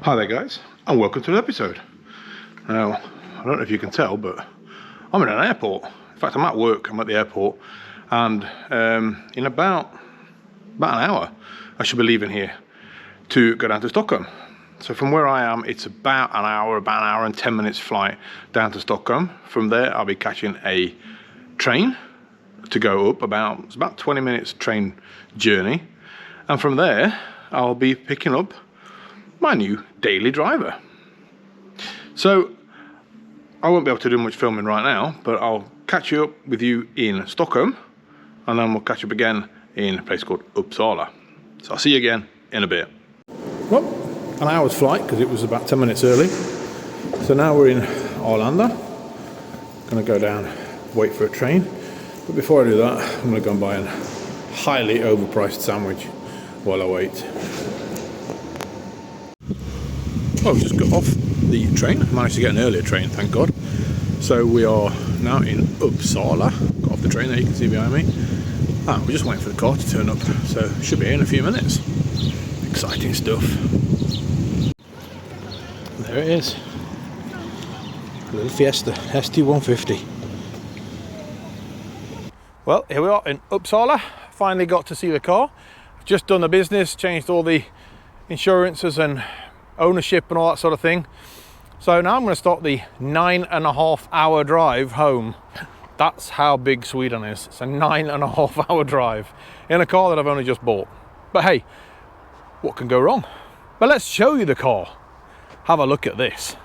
Hi there guys, and welcome to an episode. Now, I don't know if you can tell, but I'm in an airport. In fact, I'm at work, I'm at the airport, and in about an hour, I should be leaving here to go down to Stockholm. So from where I am, it's about an hour and 10 minutes flight down to Stockholm. From there, I'll be catching a train to go up it's about 20 minutes train journey. And from there, I'll be picking up my new daily driver. So I won't be able to do much filming right now, but I'll catch you up with you in Stockholm, and then we'll catch up again in a place called Upsala. So I'll see you again in a bit. Well, an hour's flight because it was about 10 minutes early. So now we're in Arlanda. Gonna go down, wait for a train. But before I do that, I'm gonna go and buy a highly overpriced sandwich while I wait. Well, I've just got off the train. Managed to get an earlier train, thank God. So we are now in Upsala. Got off the train there, you can see behind me. And we're just waiting for the car to turn up. So should be here in a few minutes. Exciting stuff. There it is. A little Fiesta ST150. Well, here we are in Upsala. Finally got to see the car. Just done the business, changed all the insurances and ownership and all that sort of thing. So now I'm going to start the 9.5 hour drive home. That's how big Sweden is. It's a 9.5 hour drive in a car that I've only just bought. But hey, what can go wrong? But let's show you the car. Have a look at this.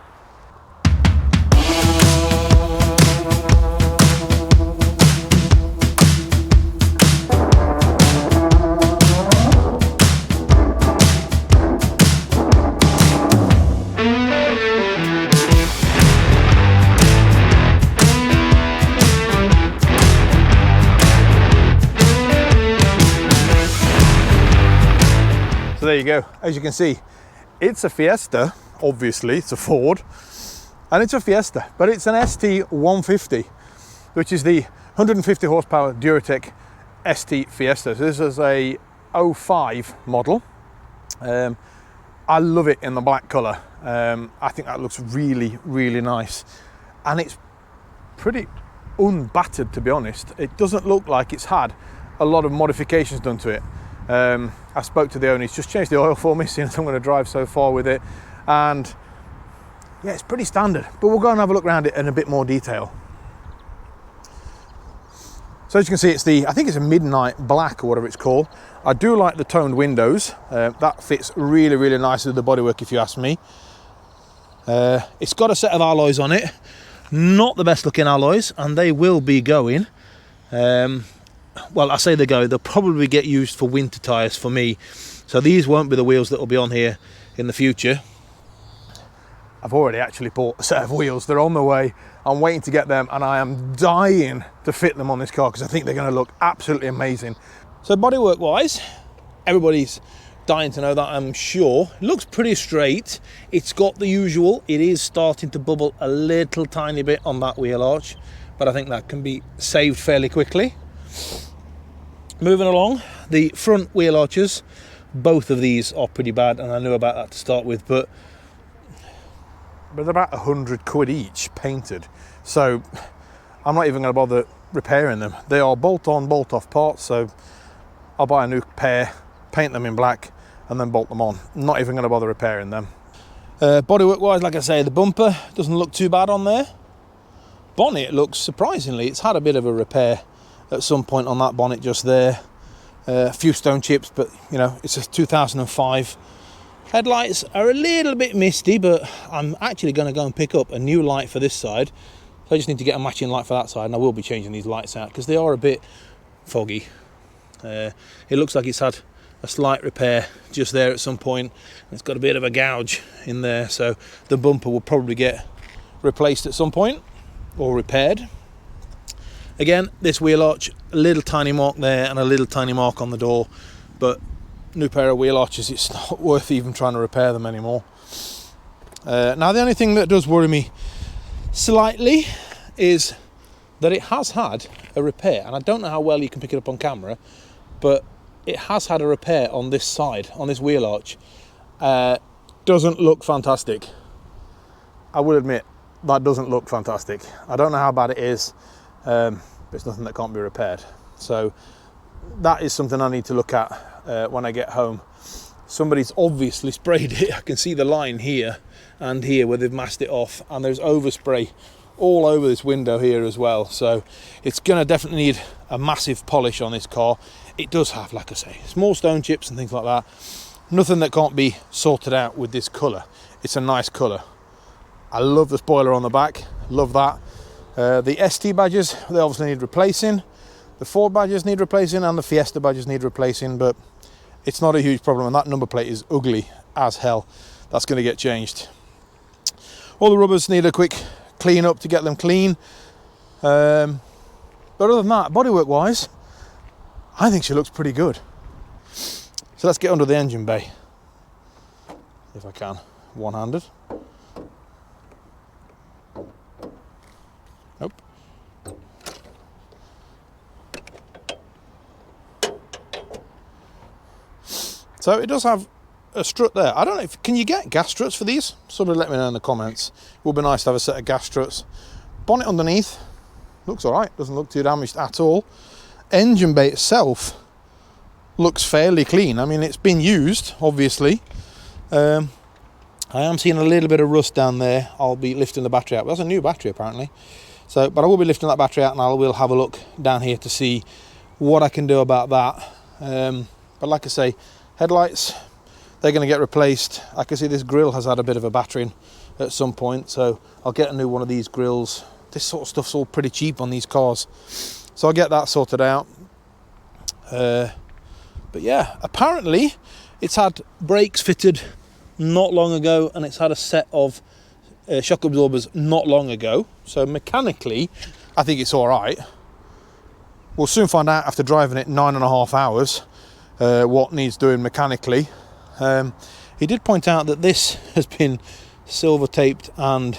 So there you go. As you can see, it's a Fiesta, obviously, it's a Ford, and it's a Fiesta, but it's an ST150, which is the 150 horsepower Duratec ST Fiesta. So this is a 05 model. I love it in the black color. I think that looks really, really nice. And it's pretty unbattered, to be honest. It doesn't look like it's had a lot of modifications done to it. I spoke to the owner, he's just changed the oil for me, seeing as I'm going to drive so far with it, and yeah, it's pretty standard, but we'll go and have a look around it in a bit more detail. So as you can see, I think it's a midnight black or whatever it's called. I do like the toned windows. That fits really, really nicely with the bodywork, if you ask me. It's got a set of alloys on it, not the best looking alloys, and they will be going. Well, I say they'll probably get used for winter tyres for me. So these won't be the wheels that will be on here in the future. I've already actually bought a set of wheels. They're on the way. I'm waiting to get them, and I am dying to fit them on this car because I think they're going to look absolutely amazing. So bodywork wise, everybody's dying to know that, I'm sure. It looks pretty straight. It's got the usual. It is starting to bubble a little tiny bit on that wheel arch, but I think that can be saved fairly quickly. Moving along, the front wheel arches, both of these are pretty bad, and I knew about that to start with, but they're about 100 quid each painted, so I'm not even going to bother repairing them. They are bolt-on, bolt-off parts, so I'll buy a new pair, paint them in black, and then bolt them on. I'm not even going to bother repairing them. Bodywork wise, like I say, the bumper doesn't look too bad on there. Bonnet looks, surprisingly, it's had a bit of a repair at some point on that bonnet just there. A few stone chips, but you know, it's a 2005. Headlights are a little bit misty, but I'm actually going to go and pick up a new light for this side. So I just need to get a matching light for that side, and I will be changing these lights out because they are a bit foggy. It looks like it's had a slight repair just there at some point. It's got a bit of a gouge in there, so the bumper will probably get replaced at some point or repaired. Again, this wheel arch, a little tiny mark there and a little tiny mark on the door, but new pair of wheel arches, it's not worth even trying to repair them anymore. Now the only thing that does worry me slightly is that it has had a repair, and I don't know how well you can pick it up on camera, but it has had a repair on this side, on this wheel arch. doesn't look fantastic. I will admit, that doesn't look fantastic. I don't know how bad it is, but it's nothing that can't be repaired. So that is something I need to look at when I get home. Somebody's obviously sprayed it. I can see the line here and here where they've masked it off, and there's overspray all over this window here as well. So it's going to definitely need a massive polish on this car. It does have, like I say, small stone chips and things like that. Nothing that can't be sorted out with this colour. It's a nice colour. I love the spoiler on the back, love that. The ST badges, they obviously need replacing. The Ford badges need replacing, and the Fiesta badges need replacing, but it's not a huge problem, and that number plate is ugly as hell. That's going to get changed. All the rubbers need a quick clean up to get them clean. But other than that, bodywork wise, I think she looks pretty good. So let's get under the engine bay, if I can, one-handed. Nope. So it does have a strut there. I don't know if, can you get gas struts for these? Somebody let me know in the comments. It would be nice to have a set of gas struts. Bonnet underneath, looks all right, doesn't look too damaged at all. Engine bay itself looks fairly clean. I mean, it's been used, obviously. I am seeing a little bit of rust down there. I'll be lifting the battery out. That's a new battery apparently. So, but I will be lifting that battery out, and I will have a look down here to see what I can do about that. But like I say, headlights, they're going to get replaced. I can see this grille has had a bit of a battering at some point, so I'll get a new one of these grills. This sort of stuff's all pretty cheap on these cars, so I'll get that sorted out. But yeah, apparently it's had brakes fitted not long ago, and it's had a set of shock absorbers not long ago, so mechanically I think it's all right. We'll soon find out after driving it 9.5 hours what needs doing mechanically. He did point out that this has been silver taped and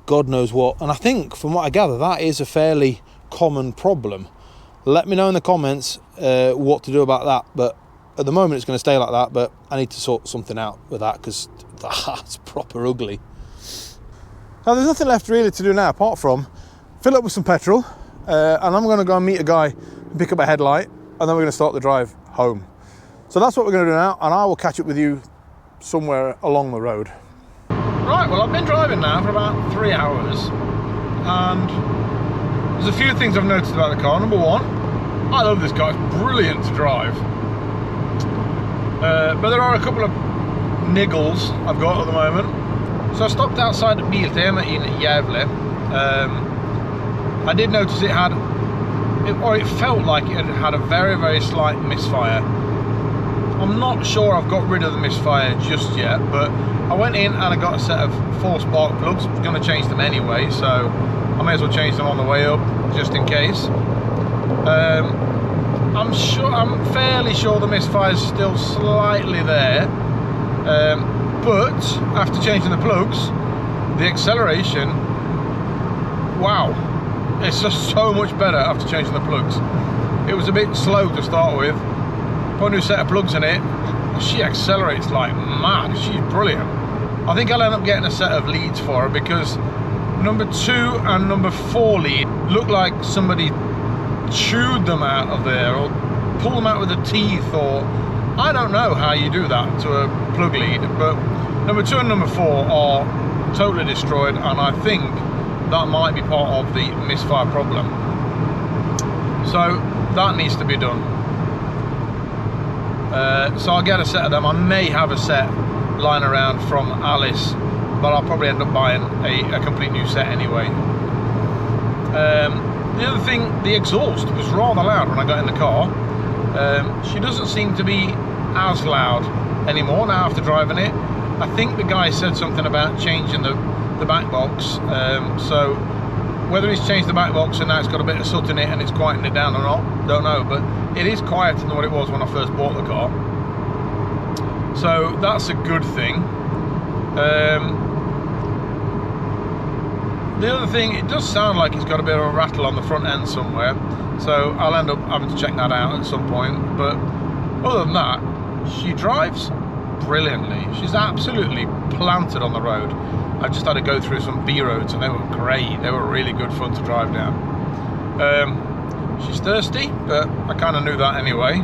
God knows what, and I think from what I gather that is a fairly common problem. Let me know in the comments what to do about that, but at the moment it's going to stay like that, but I need to sort something out with that because that's proper ugly. Now there's nothing left really to do now apart from fill up with some petrol, and I'm going to go and meet a guy and pick up a headlight, and then we're going to start the drive home. So that's what we're going to do now, and I will catch up with you somewhere along the road. Right, well I've been driving now for about 3 hours, and there's a few things I've noticed about the car. Number one, I love this car, it's brilliant to drive. But there are a couple of niggles I've got at the moment. So I stopped outside the Biltema in Gävle. I did notice it had, or it felt like it had a very, very slight misfire. I'm not sure I've got rid of the misfire just yet, but I went in and I got a set of 4 spark plugs. I was going to change them anyway, so I may as well change them on the way up, just in case. I'm fairly sure the misfire is still slightly there, but after changing the plugs, the acceleration, wow, it's just so much better after changing the plugs. It was a bit slow to start with. Put a new set of plugs in it, she accelerates like mad. She's brilliant. I think I'll end up getting a set of leads for her, because number 2 and number 4 lead look like somebody chewed them out of there or pulled them out with the teeth, or I don't know how you do that to a plug lead, but number 2 and number 4 are totally destroyed, and I think that might be part of the misfire problem. So that needs to be done. So I'll get a set of them. I may have a set lying around from Alice, but I'll probably end up buying a complete new set anyway. The other thing, the exhaust was rather loud when I got in the car. She doesn't seem to be as loud anymore now after driving it. I think the guy said something about changing the back box, so whether he's changed the back box and now it's got a bit of soot in it and it's quieting it down or not, don't know, but it is quieter than what it was when I first bought the car, so that's a good thing. The other thing, it does sound like it's got a bit of a rattle on the front end somewhere, so I'll end up having to check that out at some point. But other than that, she drives brilliantly. She's absolutely planted on the road. I just had to go through some B roads and they were great. They were really good fun to drive down. She's thirsty, but I kind of knew that anyway.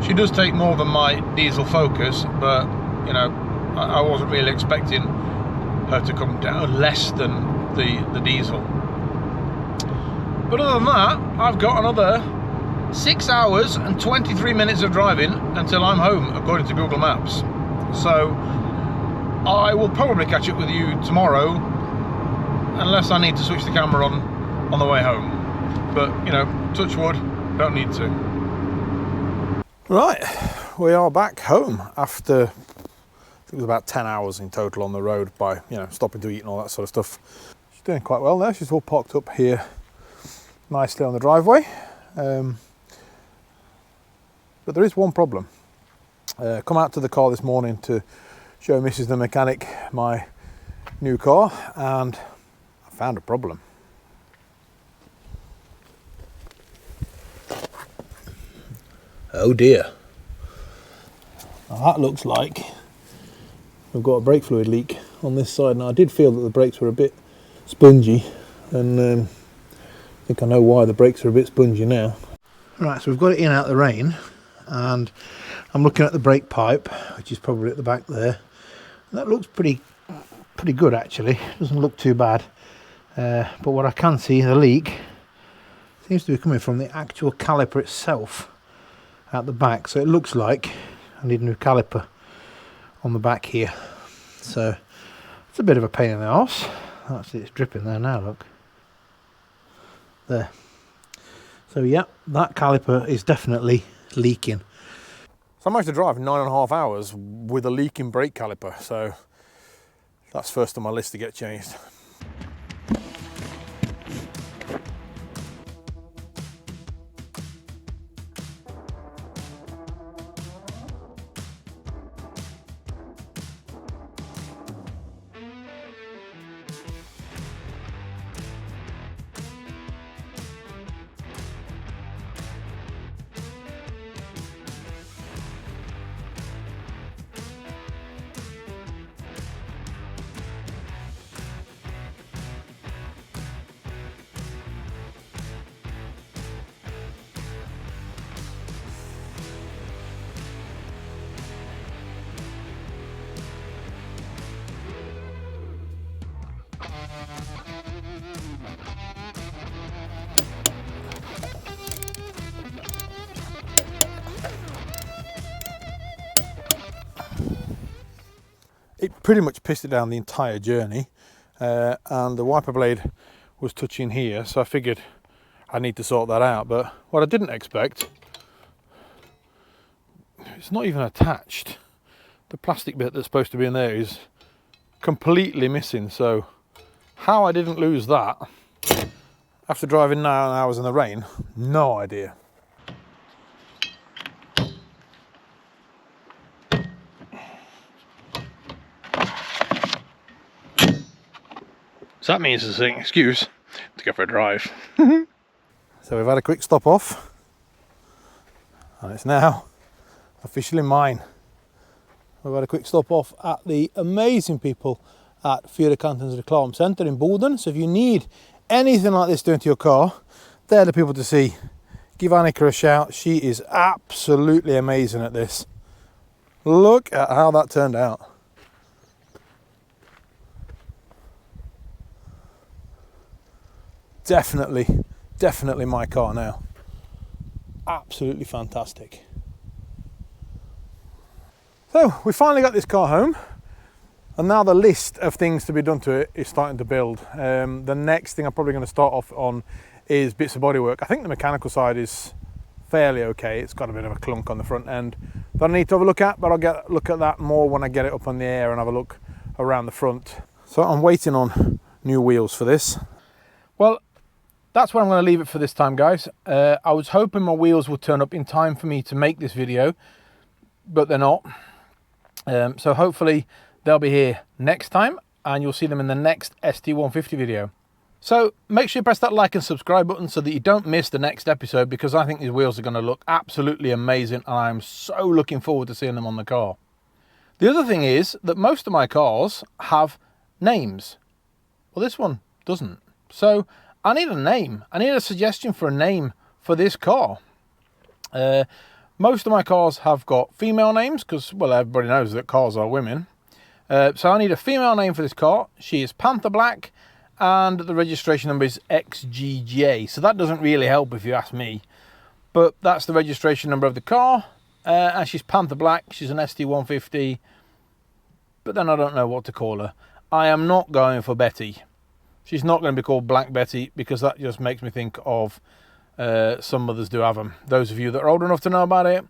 She does take more than my diesel Focus, but you know, I wasn't really expecting her to come down less than the diesel. But other than that, I've got another 6 hours and 23 minutes of driving until I'm home, according to Google Maps. So I will probably catch up with you tomorrow, unless I need to switch the camera on the way home. But you know, touch wood, don't need to. Right, we are back home after, I think it was about 10 hours in total on the road, by, you know, stopping to eat and all that sort of stuff. She's doing quite well there. She's all parked up here nicely on the driveway. But there is one problem. Come out to the car this morning to show Mrs. the mechanic my new car, and I found a problem. Oh dear. Now that looks like we've got a brake fluid leak on this side. Now I did feel that the brakes were a bit spongy, and I think I know why the brakes are a bit spongy now. Right, so we've got it in out the rain, and I'm looking at the brake pipe, which is probably at the back there. That looks pretty good actually. Doesn't look too bad. But what I can see, the leak seems to be coming from the actual caliper itself at the back. So it looks like I need a new caliper on the back here. So it's a bit of a pain in the arse. Actually, it's dripping there now, look. There. So yeah, that caliper is definitely leaking. So I managed to drive 9.5 hours with a leaking brake caliper, so that's first on my list to get changed. It pretty much pissed it down the entire journey, and the wiper blade was touching here, so I figured I need to sort that out. But what I didn't expect, it's not even attached. The plastic bit that's supposed to be in there is completely missing, so how I didn't lose that after driving 9 hours in the rain, no idea. So that means there's an excuse to go for a drive. So we've had a quick stop off, and it's now officially mine. We've had a quick stop off at the amazing people at Fyrkantens reklamcenter in Boden. So if you need anything like this done to your car, they're the people to see. Give Annika a shout. She is absolutely amazing at this. Look at how that turned out. Definitely my car now. Absolutely fantastic. So we finally got this car home, and now the list of things to be done to it is starting to build. The next thing I'm probably going to start off on is bits of bodywork. I think the mechanical side is fairly okay. It's got a bit of a clunk on the front end that I need to have a look at, but I'll look at that more when I get it up on the air and have a look around the front. So I'm waiting on new wheels for this. Well, that's where I'm going to leave it for this time, guys. I was hoping my wheels would turn up in time for me to make this video, but they're not. So hopefully they'll be here next time, and you'll see them in the next ST150 video. So make sure you press that like and subscribe button so that you don't miss the next episode, because I think these wheels are going to look absolutely amazing, and I'm so looking forward to seeing them on the car. The other thing is that most of my cars have names. Well, this one doesn't. So I need a name. I need a suggestion for a name for this car. Most of my cars have got female names because, well, everybody knows that cars are women. So I need a female name for this car. She is Panther Black and the registration number is XGJ. So that doesn't really help if you ask me. But that's the registration number of the car. And she's Panther Black. She's an ST150. But then I don't know what to call her. I am not going for Betty. She's not going to be called Black Betty because that just makes me think of some mothers do have them. Those of you that are old enough to know about it.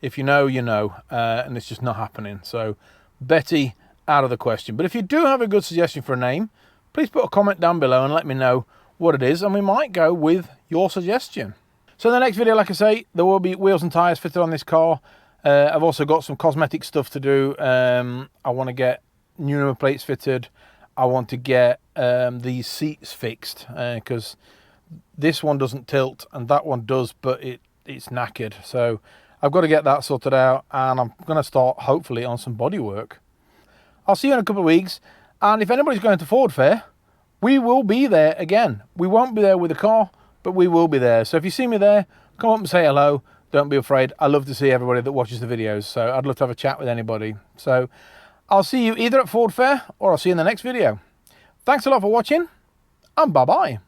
If you know, you know, and it's just not happening. So Betty, out of the question. But if you do have a good suggestion for a name, please put a comment down below and let me know what it is, and we might go with your suggestion. So in the next video, like I say, there will be wheels and tyres fitted on this car. I've also got some cosmetic stuff to do. I want to get new number plates fitted. I want to get these seats fixed because this one doesn't tilt and that one does, but it's knackered. So I've got to get that sorted out, and I'm going to start hopefully on some body work. I'll see you in a couple of weeks, and if anybody's going to Ford Fair, we will be there again. We won't be there with the car, but we will be there. So if you see me there, come up and say hello. Don't be afraid. I love to see everybody that watches the videos, so I'd love to have a chat with anybody. So I'll see you either at Ford Fair or I'll see you in the next video. Thanks a lot for watching, and bye-bye.